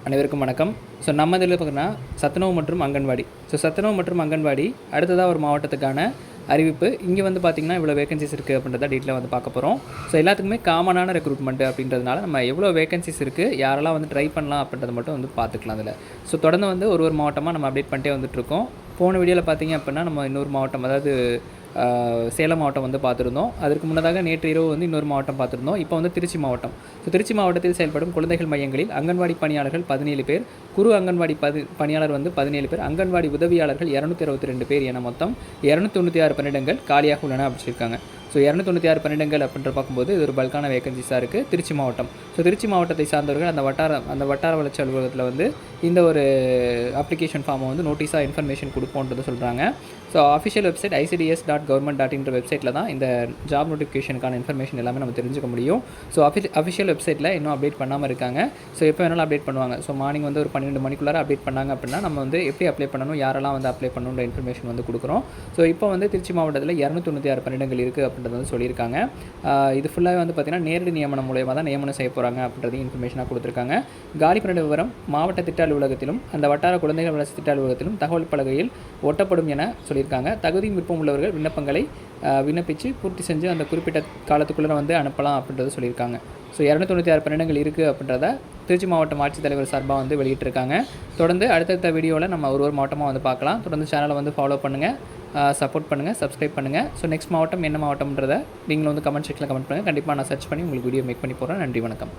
அனைவருக்கும் வணக்கம். நம்ம இதில் பார்த்தீங்கன்னா சத்துணவு மற்றும் அங்கன்வாடி. சத்துணவு மற்றும் அங்கன்வாடி அடுத்ததாக ஒரு மாவட்டத்துக்கான அறிவிப்பு. இங்கே வந்து பார்த்திங்கன்னா இவ்வளோ வேகன்சிஸ் இருக்குது அப்படின்றத டீட்டெயிலாக வந்து பார்க்க போகிறோம். எல்லாத்துக்குமே காமனான ரெக்ரூட்மெண்ட் அப்படின்றதுனால நம்ம எவ்வளோ வேகன்சிஸ் இருக்குது, யாரெல்லாம் வந்து ட்ரை பண்ணலாம் அப்படின்றத மட்டும் வந்து பார்த்துக்கலாம் அதில். தொடர்ந்து வந்து ஒரு மாவட்டமாக நம்ம அப்டேட் பண்ணிட்டே வந்துட்டுருக்கோம். போன வீடியோவில் பார்த்திங்க அப்படின்னா நம்ம இன்னொரு மாவட்டம், அதாவது சேலம் மாவட்டம் வந்து பார்த்துருந்தோம். அதற்கு முன்னதாக நேற்று இரவு வந்து இன்னொரு மாவட்டம் பார்த்துருந்தோம். இப்போ வந்து திருச்சி மாவட்டம். திருச்சி மாவட்டத்தில் செயல்படும் குழந்தைகள் மையங்களில் அங்கன்வாடி பணியாளர்கள் 17 பேர், குறு அங்கன்வாடி பணியாளர் வந்து 17 பேர், அங்கன்வாடி உதவியாளர்கள் 262 பேர் என மொத்தம் 296 பணியிடங்கள் காலியாக உள்ளன அப்படின்னு சொல்லியிருக்காங்க. 296 பணியிடங்கள் அப்படின்ற பார்க்கும்போது இது ஒரு பல்கான வேகன்சிஸாக இருக்குது திருச்சி மாவட்டம். திருச்சி மாவட்டத்தை சார்ந்தவர்கள் அந்த வட்டார வளர்ச்சி அலுவலகத்தில் வந்து இந்த ஒரு அப்ளிகேஷன் ஃபார்மை வந்து நோட்டீஸாக இன்ஃபர்மேஷன் கொடுப்போன்றது சொல்கிறாங்க. அஃபிஷியல் வெப்சைட் ICDS.government.in வெப்சைட்டில் தான் இந்த ஜாப் நோட்டிஃபிகேஷனுக்கான இன்ஃபர்மேஷன் எல்லாமே நம்ம தெரிஞ்சுக்க முடியும். அஃபிஷியல் வெப்சைட்டில் இன்னும் அப்டேட் பண்ணாமல் இருக்காங்க. எப்போ வேணாலும் அப்டேட் பண்ணுவாங்க. மார்னிங் வந்து ஒரு 12 மணிக்குள்ளார அப்டேட் பண்ணாங்க அப்படின்னா நம்ம வந்து எப்படி அப்ளை பண்ணணும், யாரெல்லாம் வந்து அப்ளை பண்ணணுன்ற இன்ஃபர்மேஷன் வந்து கொடுக்குறோம். இப்போ வந்து திருச்சி மாவட்டத்தில் 296 பணியிடங்கள் இருக்குது அப்படின்றது வந்து சொல்லியிருக்காங்க. இது ஃபுல்லாகவே வந்து பார்த்திங்கன்னா நேரடி நியமனம் மூலமாக தான் நியமனம் செய்ய போகிறாங்க அப்படின்றதையும் இன்ஃபர்மேஷனாக கொடுத்துருக்காங்க. காலி பணியிட விவரம் மாவட்ட திட்ட அலுவலகத்திலும் அந்த வட்டார குழந்தைகள் வளர்ச்சி திட்ட அலுவலகத்திலும் தகவல் பலகையில் ஒட்டப்படும் என சொல்லியிருக்காங்க. தகுதி விருப்பம் உள்ளவர்கள் விண்ணப்பங்களை விண்ணப்பித்து பூர்த்தி செஞ்சு அந்த குறிப்பிட்ட காலத்துக்குள்ளே வந்து அனுப்பலாம் அப்படின்றத சொல்லியிருக்காங்க. 296 பணியிடங்கள் இருக்குது அப்படின்றத திருச்சி மாவட்ட ஆட்சித்தலைவர் சார்பாக வந்து வெளியிட்டிருக்காங்க. தொடர்ந்து அடுத்தடுத்த வீடியோவில் நம்ம ஒரு மாவட்டமாக வந்து பார்க்கலாம். தொடர்ந்து சேனலை வந்து ஃபாலோ பண்ணுங்கள், சப்போர்ட் பண்ணுங்கள், சப்ஸ்கிரைப் பண்ணுங்கள். நெக்ஸ்ட் மாவட்டம் என்ன மாவட்டம்ன்றதை நீங்களும் வந்து கமெண்ட் செக்ஷனில் கமெண்ட் பண்ணுங்கள். கண்டிப்பாக நான் சர்ச் பண்ணி உங்களுக்கு வீடியோ மேக் பண்ணி போகிறேன். நன்றி, வணக்கம்.